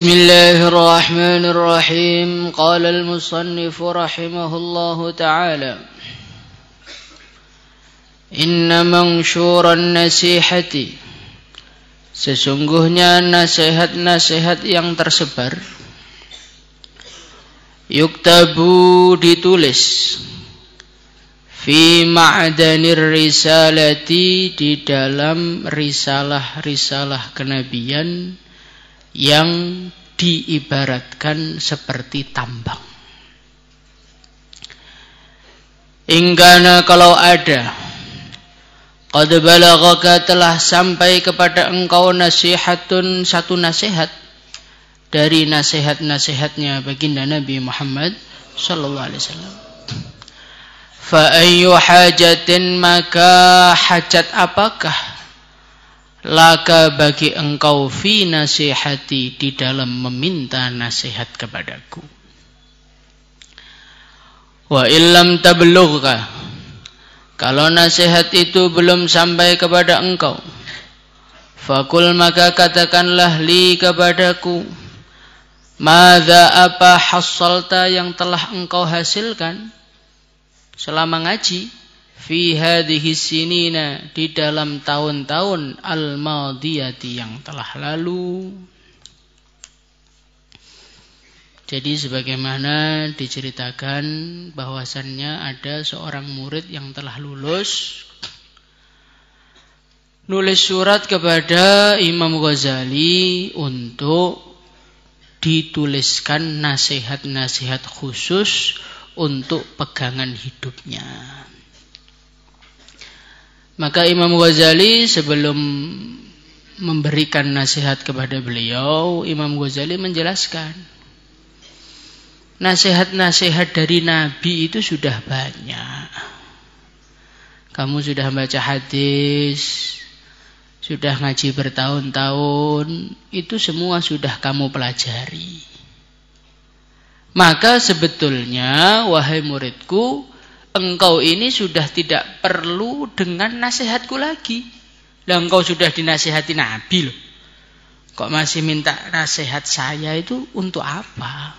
Bismillahirrahmanirrahim. Qala al-musannif rahimahullahu ta'ala. Inna mansyuran nasihati, sesungguhnya nasihat-nasihat yang tersebar, yuktabu ditulis, fi ma'danir risalati di dalam risalah-risalah kenabian yang diibaratkan seperti tambang. Ingkana kalau ada, qad balaghaka telah sampai kepada engkau nasihatun satu nasihat dari nasihat-nasihatnya baginda Nabi Muhammad sallallahu alaihi wasallam. Fa ayyu hajatin, maka hajat apakah, laka bagi engkau, fi nasihati di dalam meminta nasihat kepadaku. Wa illam tablughka, kalau nasihat itu belum sampai kepada engkau, fakul maka katakanlah li kepadaku, madza apa hasalta yang telah engkau hasilkan selama ngaji, fi hadhihi sinina di dalam tahun-tahun al-madiyati yang telah lalu. Jadi sebagaimana diceritakan bahwasannya ada seorang murid yang telah lulus nulis surat kepada Imam Ghazali untuk dituliskan nasihat-nasihat khusus untuk pegangan hidupnya. Maka Imam Ghazali sebelum memberikan nasihat kepada beliau, Imam Ghazali menjelaskan, nasihat-nasihat dari Nabi itu sudah banyak. Kamu sudah baca hadis, sudah ngaji bertahun-tahun, itu semua sudah kamu pelajari. Maka sebetulnya, wahai muridku, engkau ini sudah tidak perlu dengan nasihatku lagi. Lah engkau sudah dinasihati Nabi loh. Kok masih minta nasihat saya, itu untuk apa?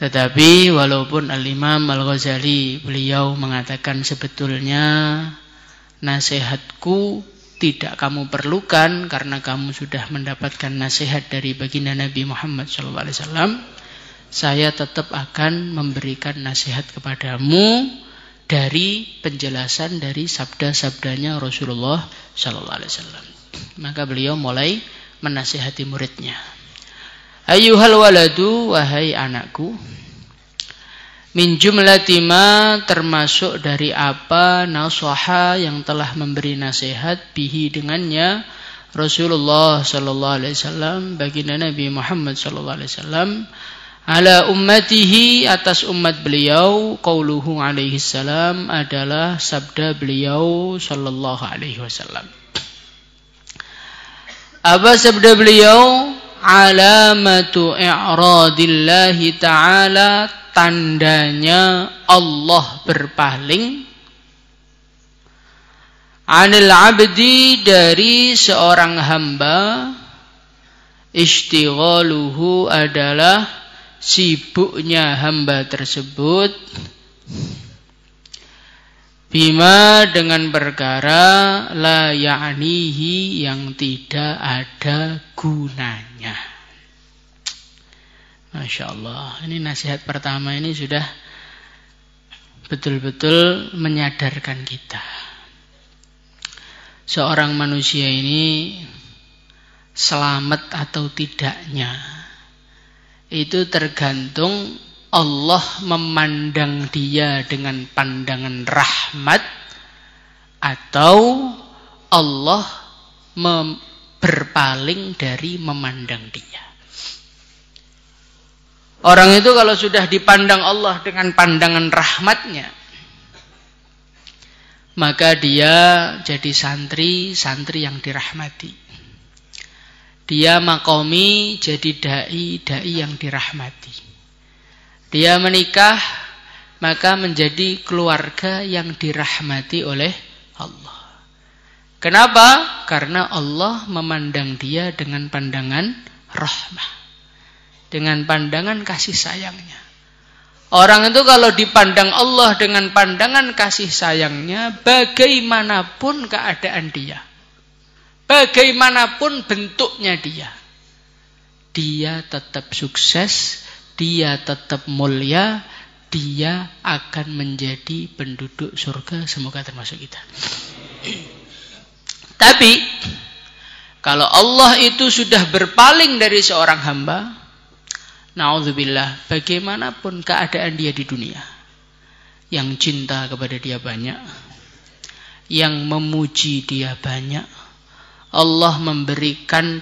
Tetapi walaupun Al-Imam Al-Ghazali beliau mengatakan sebetulnya nasihatku tidak kamu perlukan karena kamu sudah mendapatkan nasihat dari baginda Nabi Muhammad SAW, saya tetap akan memberikan nasihat kepadamu dari penjelasan dari sabda-sabdanya Rasulullah sallallahu alaihi wasallam. Maka beliau mulai menasihati muridnya. Ayyuhal waladu, wahai anakku, min jumlati ma, termasuk dari apa, nasaha yang telah memberi nasihat, bihi dengannya, Rasulullah sallallahu alaihi wasallam, baginda Nabi Muhammad sallallahu alaihi wasallam, ala ummatihi, atas umat beliau, qauluhu alaihi salam, adalah sabda beliau sallallahu alaihi wasallam. Apa sabda beliau? Alamatu i'radillahi ta'ala, tandanya Allah berpaling, anil abdi, dari seorang hamba, ishtighaluhu, adalah sibuknya hamba tersebut, bima, dengan perkara, la ya'nihi, yang tidak ada gunanya. Masya Allah, ini nasihat pertama ini sudah betul-betul menyadarkan kita. Seorang manusia ini selamat atau tidaknya itu tergantung Allah memandang dia dengan pandangan rahmat atau Allah berpaling dari memandang dia. Orang itu kalau sudah dipandang Allah dengan pandangan rahmatnya, maka dia jadi santri yang dirahmati. Dia makomi, jadi dai yang dirahmati. Dia menikah, maka menjadi keluarga yang dirahmati oleh Allah. Kenapa? Karena Allah memandang dia dengan pandangan rahmah, dengan pandangan kasih sayangnya. Orang itu kalau dipandang Allah dengan pandangan kasih sayangnya, bagaimanapun keadaan dia, bagaimanapun bentuknya dia tetap sukses, dia tetap mulia, dia akan menjadi penduduk surga. Semoga termasuk kita. Tapi kalau Allah itu sudah berpaling dari seorang hamba, na'udzubillah, bagaimanapun keadaan dia di dunia, yang cinta kepada dia banyak, yang memuji dia banyak, Allah memberikan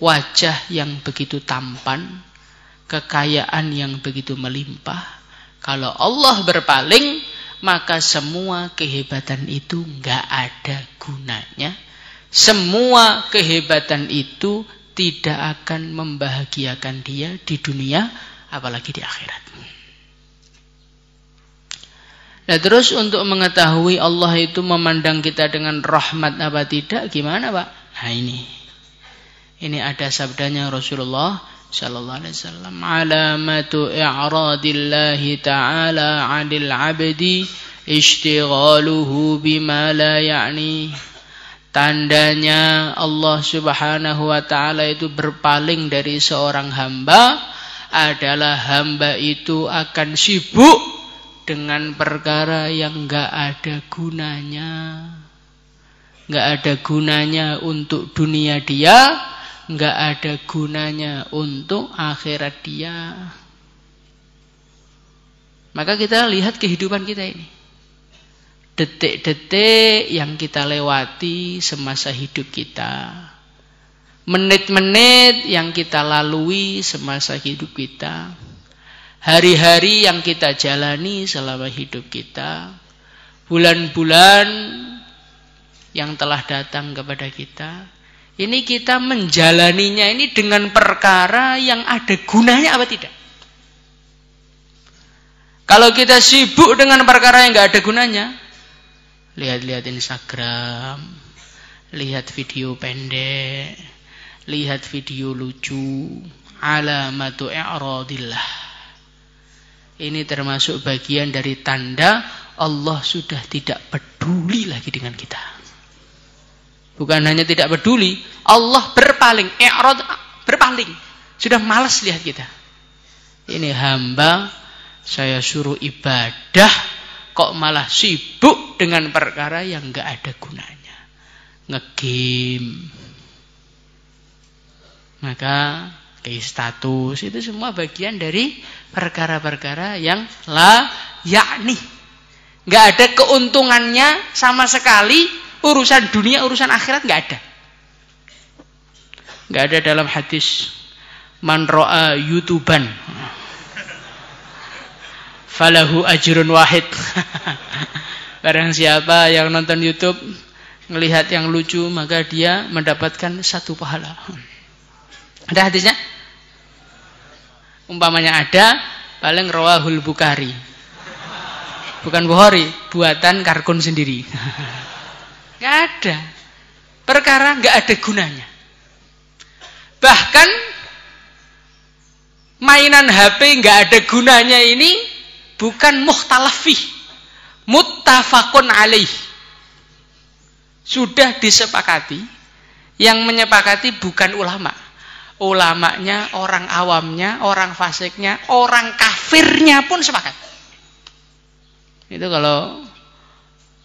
wajah yang begitu tampan, kekayaan yang begitu melimpah. Kalau Allah berpaling, maka semua kehebatan itu nggak ada gunanya. Semua kehebatan itu tidak akan membahagiakan dia di dunia, apalagi di akhirat. Nah, terus untuk mengetahui Allah itu memandang kita dengan rahmat apa tidak, gimana Pak? Nah, ini ada sabdanya Rasulullah sallallahu alaihi wasallam, alamatu i'radillahi ta'ala 'anil 'abdi ishtighaluhu bima la ya'ni. Tandanya Allah Subhanahu wa taala itu berpaling dari seorang hamba adalah hamba itu akan sibuk dengan perkara yang enggak ada gunanya. Enggak ada gunanya untuk dunia dia, enggak ada gunanya untuk akhirat dia. Maka kita lihat kehidupan kita ini. Detik-detik yang kita lewati semasa hidup kita. Menit-menit yang kita lalui semasa hidup kita. Hari-hari yang kita jalani selama hidup kita. Bulan-bulan yang telah datang kepada kita. Ini kita menjalaninya ini dengan perkara yang ada gunanya apa tidak? Kalau kita sibuk dengan perkara yang nggak ada gunanya, lihat-lihat Instagram, lihat video pendek, lihat video lucu, alamatu i'radillah. Ini termasuk bagian dari tanda Allah sudah tidak peduli lagi dengan kita. Bukan hanya tidak peduli, Allah berpaling, i'rad, berpaling. Sudah malas lihat kita. Ini hamba saya suruh ibadah, kok malah sibuk dengan perkara yang enggak ada gunanya. Nge-game. Maka status itu semua bagian dari perkara-perkara yang la yakni. Enggak ada keuntungannya sama sekali. Urusan dunia, urusan akhirat enggak ada. Enggak ada dalam hadis man ra'a YouTuban falahu ajrun wahid. Barang siapa yang nonton YouTube melihat yang lucu, maka dia mendapatkan satu pahala. Ada hadisnya? Umpamanya ada, paling rawahul Bukhari. Bukan Bukhari, buatan Karkun sendiri. Nggak ada. Perkara nggak ada gunanya. Bahkan mainan HP nggak ada gunanya ini bukan mukhtalafih, muttafaqun alaih. Sudah disepakati. Yang menyepakati bukan ulama. Ulamanya, orang awamnya, orang fasiknya, orang kafirnya pun sepakat. Itu kalau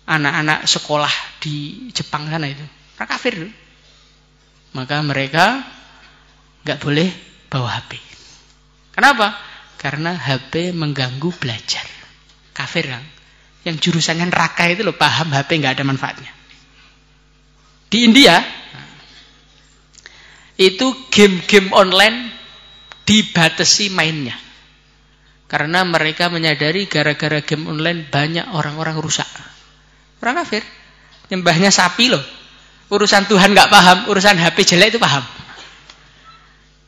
anak-anak sekolah di Jepang sana itu, orang kafir. Maka mereka nggak boleh bawa HP. Kenapa? Karena HP mengganggu belajar. Kafir kan? Yang jurusannya neraka itu loh, paham HP nggak ada manfaatnya. Di India itu game-game online dibatasi mainnya. Karena mereka menyadari gara-gara game online banyak orang-orang rusak. Orang kafir, nyembahnya sapi loh. Urusan Tuhan nggak paham, urusan HP jelek itu paham.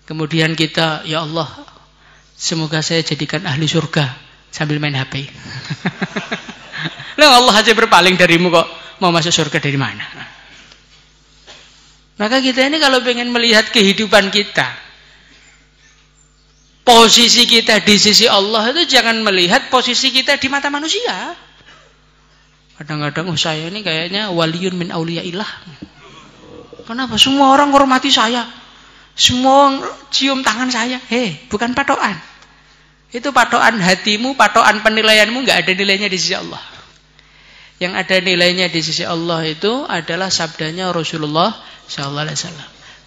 Kemudian kita, ya Allah, semoga saya jadikan ahli surga sambil main HP. Lah Allah aja berpaling darimu kok mau masuk surga dari mana? Maka kita ini kalau pengen melihat kehidupan kita, posisi kita di sisi Allah itu jangan melihat posisi kita di mata manusia. Kadang-kadang saya ini kayaknya waliyun min auliyaillah. Kenapa? Semua orang hormati saya. Semua cium tangan saya. Bukan patokan. Itu patokan hatimu, patokan penilaianmu, nggak ada nilainya di sisi Allah. Yang ada nilainya di sisi Allah itu adalah sabdanya Rasulullah SAW.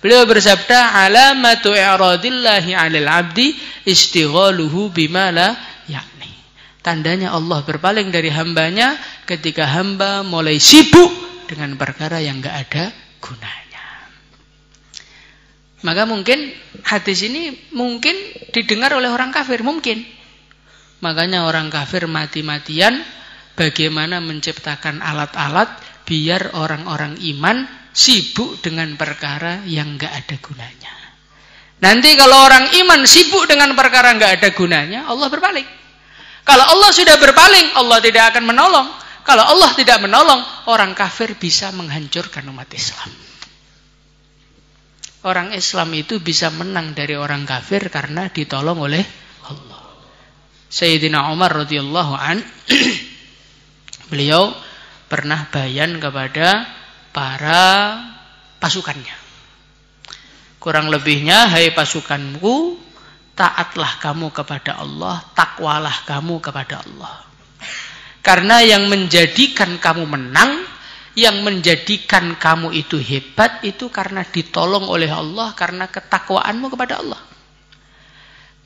Beliau bersabda, alamatu i'radillahi 'alal 'abdi istighaluhu bima la ya'ni. Tandanya Allah berpaling dari hambanya ketika hamba mulai sibuk dengan perkara yang nggak ada gunanya. Maka mungkin hadis ini mungkin didengar oleh orang kafir, mungkin. Makanya orang kafir mati-matian bagaimana menciptakan alat-alat biar orang-orang iman sibuk dengan perkara yang nggak ada gunanya. Nanti kalau orang iman sibuk dengan perkara nggak ada gunanya, Allah berpaling. Kalau Allah sudah berpaling, Allah tidak akan menolong. Kalau Allah tidak menolong, orang kafir bisa menghancurkan umat Islam. Orang Islam itu bisa menang dari orang kafir karena ditolong oleh Allah. Sayyidina Umar radhiyallahu an, beliau pernah bayan kepada para pasukannya. Kurang lebihnya, hai pasukanku, taatlah kamu kepada Allah, takwalah kamu kepada Allah. Karena yang menjadikan kamu menang, yang menjadikan kamu itu hebat, itu karena ditolong oleh Allah, karena ketakwaanmu kepada Allah.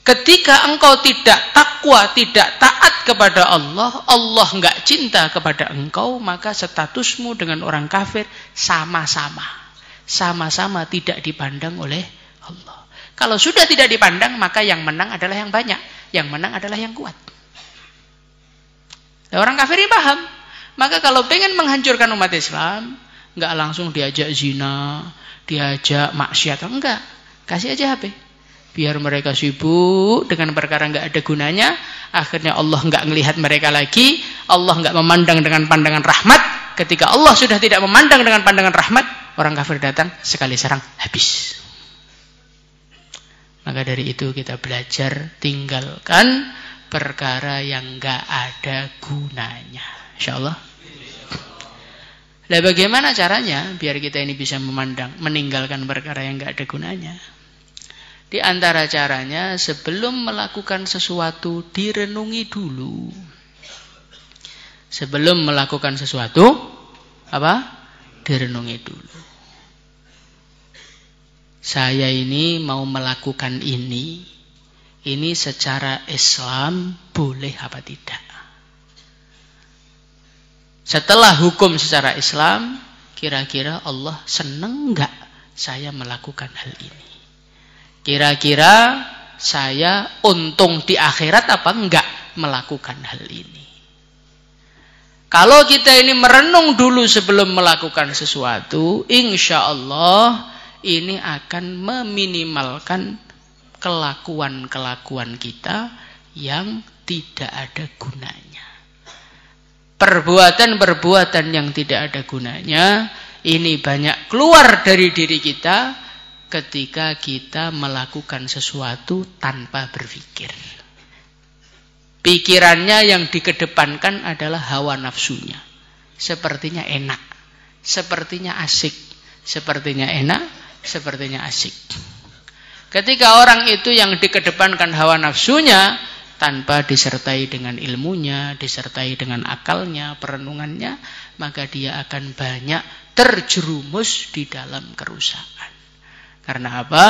Ketika engkau tidak takwa, tidak taat kepada Allah, Allah enggak cinta kepada engkau, maka statusmu dengan orang kafir sama-sama. Sama-sama tidak dipandang oleh Allah. Kalau sudah tidak dipandang, maka yang menang adalah yang banyak. Yang menang adalah yang kuat. Nah, orang kafir ini paham. Maka kalau pengen menghancurkan umat Islam, enggak langsung diajak zina, diajak maksiat, enggak. Kasih aja HP. Biar mereka sibuk dengan perkara enggak ada gunanya, akhirnya Allah enggak melihat mereka lagi, Allah enggak memandang dengan pandangan rahmat. Ketika Allah sudah tidak memandang dengan pandangan rahmat, orang kafir datang, sekali serang, habis. Maka dari itu kita belajar tinggalkan perkara yang enggak ada gunanya. InsyaAllah. Nah, bagaimana caranya biar kita ini bisa meninggalkan perkara yang enggak ada gunanya? Di antara caranya, sebelum melakukan sesuatu, direnungi dulu. Sebelum melakukan sesuatu, apa? Direnungi dulu. Saya ini mau melakukan ini secara Islam boleh apa tidak? Setelah hukum secara Islam, kira-kira Allah senang enggak saya melakukan hal ini? Kira-kira saya untung di akhirat apa enggak melakukan hal ini? Kalau kita ini merenung dulu sebelum melakukan sesuatu, insya Allah ini akan meminimalkan kelakuan-kelakuan kita yang tidak ada gunanya. Perbuatan-perbuatan yang tidak ada gunanya, ini banyak keluar dari diri kita ketika kita melakukan sesuatu tanpa berpikir. Pikirannya yang dikedepankan adalah hawa nafsunya. Sepertinya enak, sepertinya asik, sepertinya enak, sepertinya asik. Ketika orang itu yang dikedepankan hawa nafsunya, tanpa disertai dengan ilmunya, disertai dengan akalnya, perenungannya, maka dia akan banyak terjerumus di dalam kerusakan. Karena apa?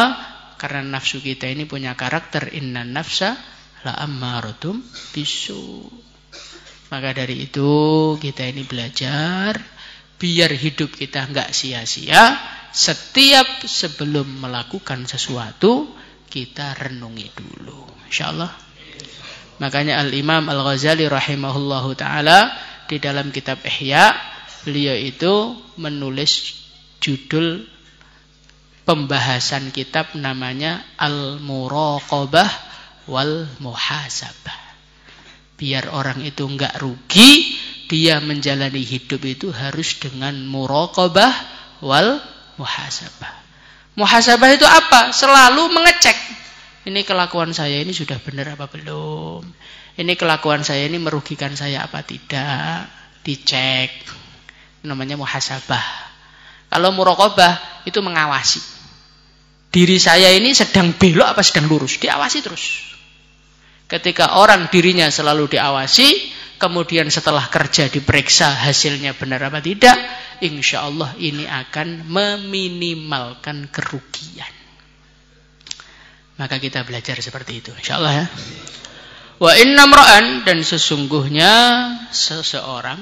Karena nafsu kita ini punya karakter inna nafsa la ammaratum bisu. Maka dari itu kita ini belajar biar hidup kita enggak sia-sia. Setiap sebelum melakukan sesuatu kita renungi dulu. Insyaallah. Makanya Al-Imam Al-Ghazali rahimahullahu taala di dalam kitab Ihya, beliau itu menulis judul pembahasan kitab namanya Al-Muraqabah wal Muhasabah. Biar orang itu enggak rugi, dia menjalani hidup itu harus dengan muraqabah wal muhasabah. Muhasabah itu apa? Selalu mengecek. Ini kelakuan saya ini sudah benar apa belum? Ini kelakuan saya ini merugikan saya apa tidak? Dicek. Namanya muhasabah. Kalau muraqabah itu mengawasi. Diri saya ini sedang belok apa sedang lurus? Diawasi terus. Ketika orang dirinya selalu diawasi, kemudian setelah kerja diperiksa hasilnya benar apa tidak, insya Allah ini akan meminimalkan kerugian. Maka kita belajar seperti itu, insya Allah ya. Wa inna mra'an, dan sesungguhnya seseorang,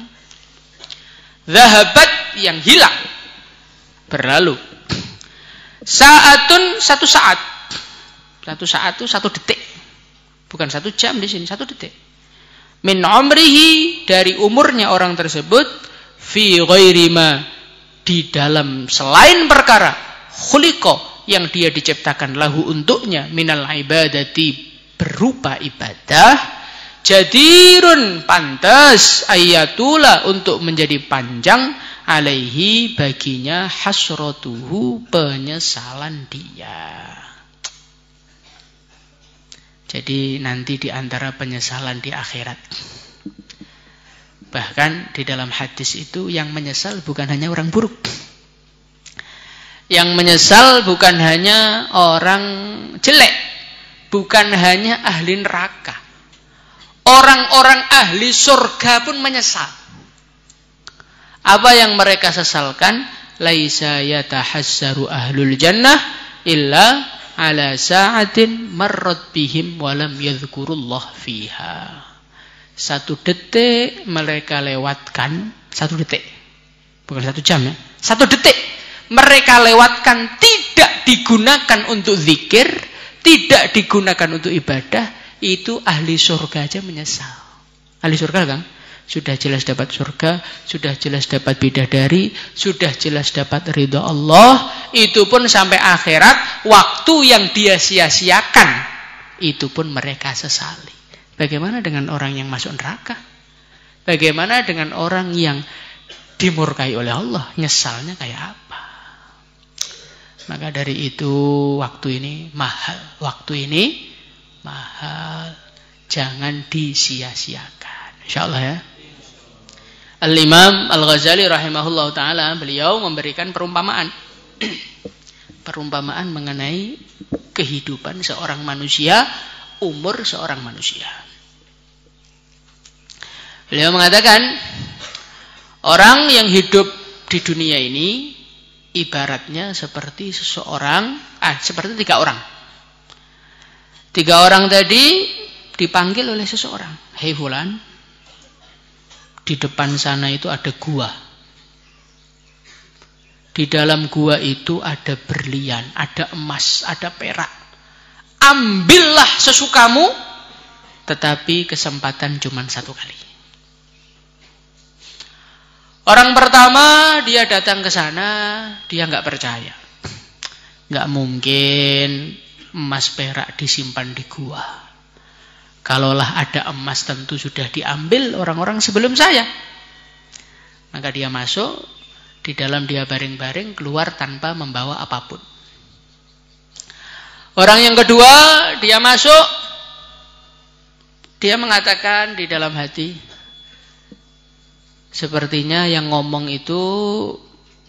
zahabat yang hilang, berlalu. Sa'atun, satu saat. Satu saat itu satu detik. Bukan 1 jam di sini, 1 detik. Min umrihi, dari umurnya orang tersebut, fi ghairi ma, di dalam selain perkara, khuliqa, yang dia diciptakan lahu untuknya, minal ibadati, berupa ibadah, jadirun, pantas, ayatula, untuk menjadi panjang, alaihi, baginya, hasratuhu, penyesalan dia. Jadi nanti di antara penyesalan di akhirat. Bahkan di dalam hadis itu yang menyesal bukan hanya orang buruk. Yang menyesal bukan hanya orang jelek. Bukan hanya ahli neraka. Orang-orang ahli surga pun menyesal. Apa yang mereka sesalkan? Laisa yatahassaru ahlul jannah illa ala sa'atin marrat bihim walam yadhkurullah fiha. 1 detik mereka lewatkan, 1 detik, bukan 1 jam ya, 1 detik mereka lewatkan, tidak digunakan untuk zikir, tidak digunakan untuk ibadah. Itu ahli surga aja menyesal. Ahli surga kan sudah jelas dapat surga, sudah jelas dapat bidadari, sudah jelas dapat ridha Allah. Itu pun sampai akhirat, waktu yang dia sia-siakan, itu pun mereka sesali. Bagaimana dengan orang yang masuk neraka? Bagaimana dengan orang yang dimurkai oleh Allah? Nyesalnya kayak apa? Maka dari itu, waktu ini mahal. Waktu ini mahal. Jangan disia-siakan. InsyaAllah ya. Al-Imam Al-Ghazali rahimahullah ta'ala, beliau memberikan perumpamaan. Perumpamaan mengenai kehidupan seorang manusia, umur seorang manusia. Beliau mengatakan, orang yang hidup di dunia ini ibaratnya seperti seseorang, seperti 3 orang. 3 orang tadi dipanggil oleh seseorang. Hei fulan, di depan sana itu ada gua. Di dalam gua itu ada berlian, ada emas, ada perak. Ambillah sesukamu, tetapi kesempatan cuma 1 kali. Orang pertama dia datang ke sana, dia nggak percaya. Nggak mungkin emas perak disimpan di gua. Kalaulah ada emas tentu sudah diambil orang-orang sebelum saya. Maka dia masuk, di dalam dia baring-baring, keluar tanpa membawa apapun. Orang yang kedua, dia masuk, dia mengatakan di dalam hati, sepertinya yang ngomong itu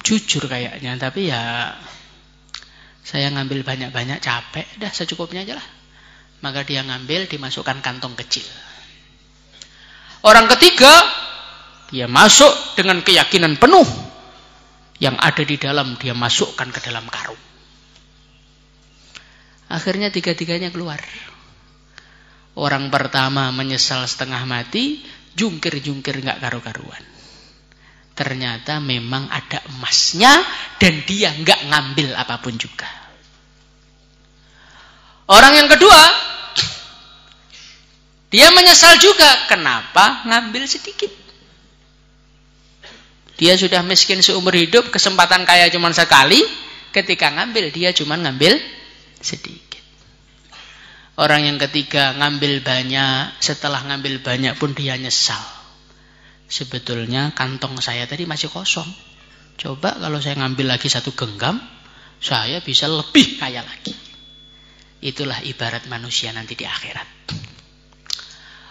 jujur kayaknya, tapi ya saya ngambil banyak-banyak capek, dah secukupnya aja lah. Maka dia ngambil, dimasukkan kantong kecil. Orang ketiga, dia masuk dengan keyakinan penuh. Yang ada di dalam, dia masukkan ke dalam karung. Akhirnya 3-tiganya keluar. Orang pertama menyesal setengah mati, jungkir-jungkir nggak karu-karuan. Ternyata memang ada emasnya, dan dia nggak ngambil apapun juga. Orang yang kedua, dia menyesal juga. Kenapa ngambil sedikit? Dia sudah miskin seumur hidup, kesempatan kaya cuma sekali. Ketika ngambil, dia cuma ngambil sedikit. Orang yang ketiga ngambil banyak. Setelah ngambil banyak pun dia nyesal. Sebetulnya kantong saya tadi masih kosong. Coba kalau saya ngambil lagi 1 genggam, saya bisa lebih kaya lagi. Itulah ibarat manusia nanti di akhirat.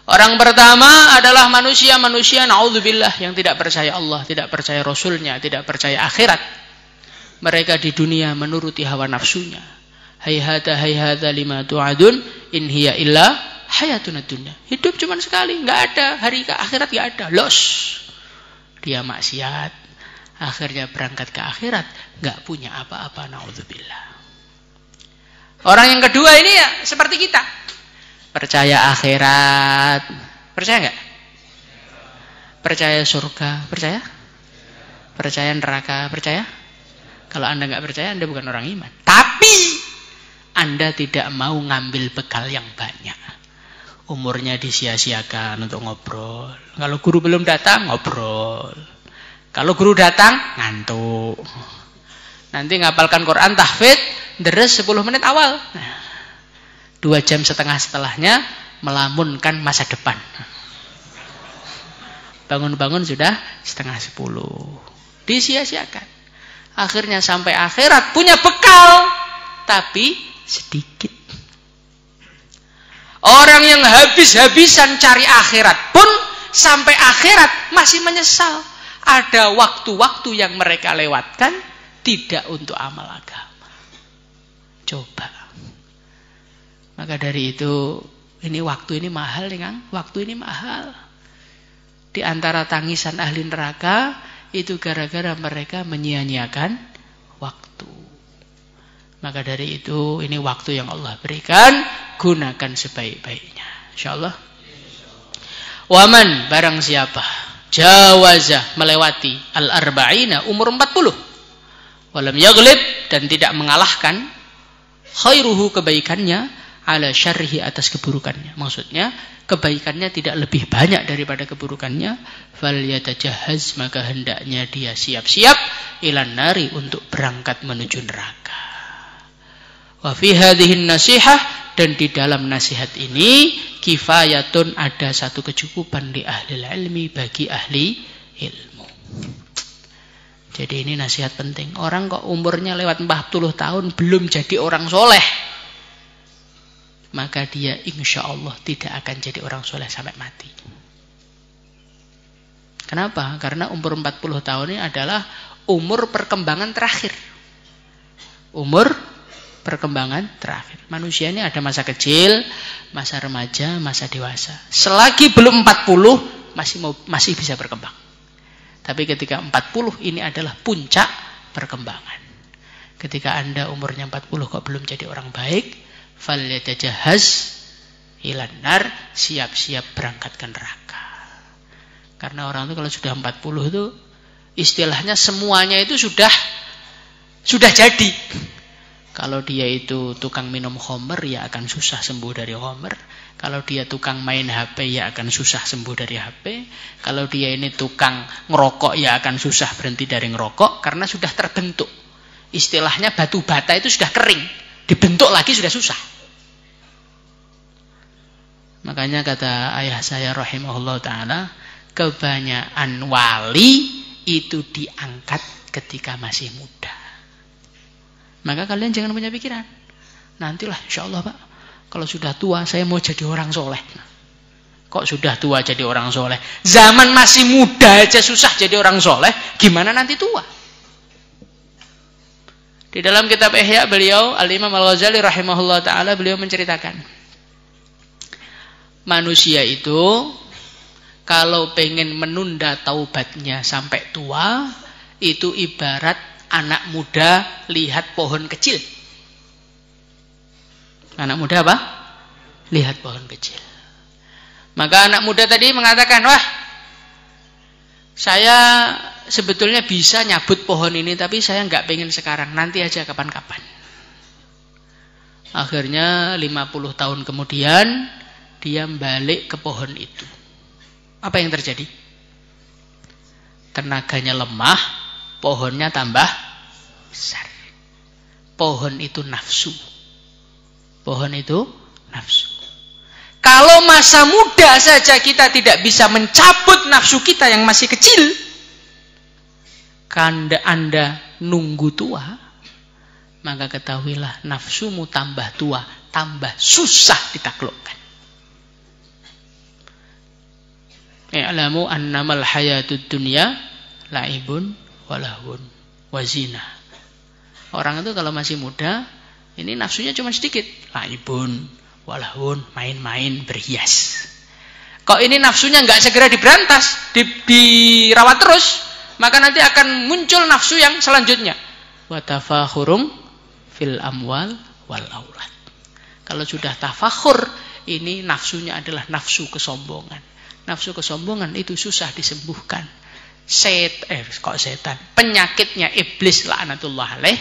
Orang pertama adalah manusia-manusia na'udzubillah yang tidak percaya Allah, tidak percaya Rasulnya, tidak percaya akhirat. Mereka di dunia menuruti hawa nafsunya. Hayhata lima tu'adun in hiya illa hayatuna dunya. Hidup cuma sekali, nggak ada hari ke akhirat, nggak ada. Los. Dia maksiat, akhirnya berangkat ke akhirat, nggak punya apa-apa, na'udzubillah. Orang yang kedua ini ya seperti kita. Percaya akhirat. Percaya nggak? Percaya surga. Percaya? Percaya neraka. Percaya? Kalau Anda nggak percaya, Anda bukan orang iman. Tapi Anda tidak mau ngambil bekal yang banyak. Umurnya disia-siakan untuk ngobrol. Kalau guru belum datang, ngobrol. Kalau guru datang, ngantuk. Nanti ngapalkan Quran, tahfidz, deres 10 menit awal. 2 jam setengah setelahnya melamunkan masa depan. Bangun-bangun sudah 9:30. Disia-siakan. Akhirnya sampai akhirat punya bekal, tapi sedikit. Orang yang habis-habisan cari akhirat pun sampai akhirat masih menyesal. Ada waktu-waktu yang mereka lewatkan tidak untuk amal agama. Coba. Maka dari itu, ini waktu ini mahal, Kang. Waktu ini mahal. Di antara tangisan ahli neraka, itu gara-gara mereka menyia-nyiakan waktu. Maka dari itu, ini waktu yang Allah berikan, gunakan sebaik-baiknya. InsyaAllah. Waman, barang siapa, jawazah, melewati al-arba'ina, umur 40. Walam yaglib, dan tidak mengalahkan, khairuhu, kebaikannya, ala syarrihi, atas keburukannya. Maksudnya kebaikannya tidak lebih banyak daripada keburukannya. Fal yatajahhaz, maka hendaknya dia siap-siap ilan nari, untuk berangkat menuju neraka. Wa fi hadhihi nasihah, dan di dalam nasihat ini kifayatun, ada satu kecukupan li ahli ilmi, bagi ahli ilmu. Jadi ini nasihat penting. Orang kok umurnya lewat 40 tahun belum jadi orang soleh, maka dia insya Allah tidak akan jadi orang soleh sampai mati. Kenapa? Karena umur 40 tahun ini adalah umur perkembangan terakhir. Umur perkembangan terakhir. Manusia ini ada masa kecil, masa remaja, masa dewasa. Selagi belum 40 masih bisa berkembang. Tapi ketika 40 ini adalah puncak perkembangan. Ketika Anda umurnya 40 kok belum jadi orang baik, fal yatajahhaz ilan nar, siap-siap berangkat ke neraka. Karena orang itu kalau sudah 40 itu istilahnya semuanya itu sudah jadi. Kalau dia itu tukang minum khamr, ya akan susah sembuh dari khamr. Kalau dia tukang main HP, ya akan susah sembuh dari HP. Kalau dia ini tukang ngerokok, ya akan susah berhenti dari ngerokok, karena sudah terbentuk. Istilahnya batu bata itu sudah kering, dibentuk lagi sudah susah. Makanya kata ayah saya rahimahullah ta'ala, kebanyakan wali itu diangkat ketika masih muda. Maka kalian jangan punya pikiran, nantilah insya Allah Pak, kalau sudah tua saya mau jadi orang soleh. Kok sudah tua jadi orang soleh? Zaman masih muda aja susah jadi orang soleh, gimana nanti tua? Di dalam kitab Ihya beliau, Al-Imam Al-Ghazali rahimahullah ta'ala, beliau menceritakan, manusia itu kalau pengen menunda taubatnya sampai tua, itu ibarat anak muda lihat pohon kecil. Anak muda apa? Lihat pohon kecil. Maka anak muda tadi mengatakan, wah, saya sebetulnya bisa nyabut pohon ini, tapi saya nggak pengen sekarang, nanti aja kapan-kapan. Akhirnya 50 tahun kemudian dia balik ke pohon itu. Apa yang terjadi? Tenaganya lemah, pohonnya tambah besar. Pohon itu nafsu. Pohon itu nafsu. Kalau masa muda saja kita tidak bisa mencabut nafsu kita yang masih kecil, Anda nunggu tua, maka ketahuilah nafsumu tambah tua, tambah susah ditaklukkan. I'lamu annamal hayatud dunya la'ibun walahun wazina. Orang itu kalau masih muda, ini nafsunya cuma sedikit. La'ibun walahun, main-main, berhias. Kok ini nafsunya nggak segera diberantas, dirawat terus, maka nanti akan muncul nafsu yang selanjutnya. Wa tafakhurum fil amwal wal aulad. Kalau sudah tafakhur, ini nafsunya adalah nafsu kesombongan. Nafsu kesombongan itu susah disembuhkan. Setan. Penyakitnya iblis laknatullah alaih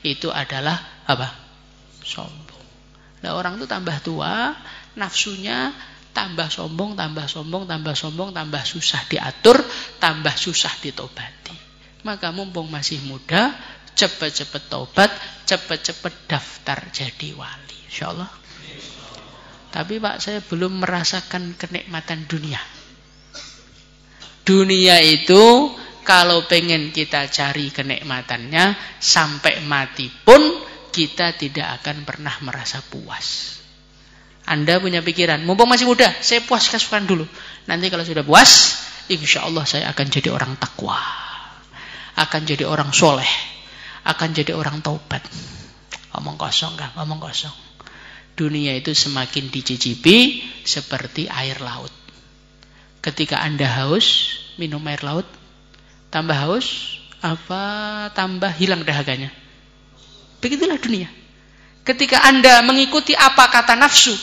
itu adalah apa? Sombong. Nah, orang itu tambah tua, nafsunya tambah sombong, tambah sombong, tambah sombong, tambah susah diatur, tambah susah ditobati. Maka mumpung masih muda, cepat-cepat tobat, cepat-cepat daftar jadi wali. Insyaallah. Tapi Pak, saya belum merasakan kenikmatan dunia. Dunia itu kalau pengen kita cari kenikmatannya, sampai mati pun kita tidak akan pernah merasa puas. Anda punya pikiran, mumpung masih muda, saya puas-puaskan dulu. Nanti kalau sudah puas, insya Allah saya akan jadi orang takwa, akan jadi orang soleh, akan jadi orang taubat. Omong kosong kan, omong kosong. Dunia itu semakin dicicipi seperti air laut. Ketika Anda haus, minum air laut, tambah haus, tambah hilang dahaganya. Begitulah dunia. Ketika Anda mengikuti apa kata nafsu,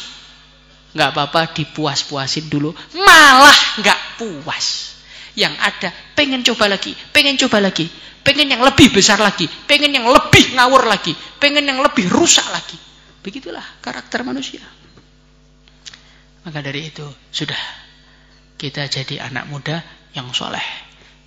nggak apa-apa dipuas-puasin dulu, malah nggak puas. Yang ada pengen coba lagi, pengen coba lagi, pengen yang lebih besar lagi, pengen yang lebih ngawur lagi, pengen yang lebih rusak lagi. Begitulah karakter manusia. Maka dari itu sudah, kita jadi anak muda yang soleh,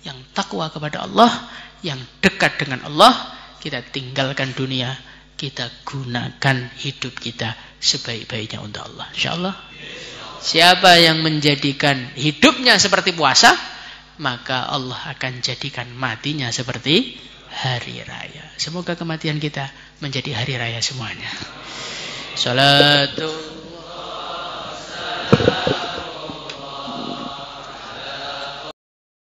yang takwa kepada Allah, yang dekat dengan Allah. Kita tinggalkan dunia, kita gunakan hidup kita sebaik-baiknya untuk Allah. InsyaAllah. Siapa yang menjadikan hidupnya seperti puasa, maka Allah akan jadikan matinya seperti hari raya. Semoga kematian kita menjadi hari raya semuanya. Salatu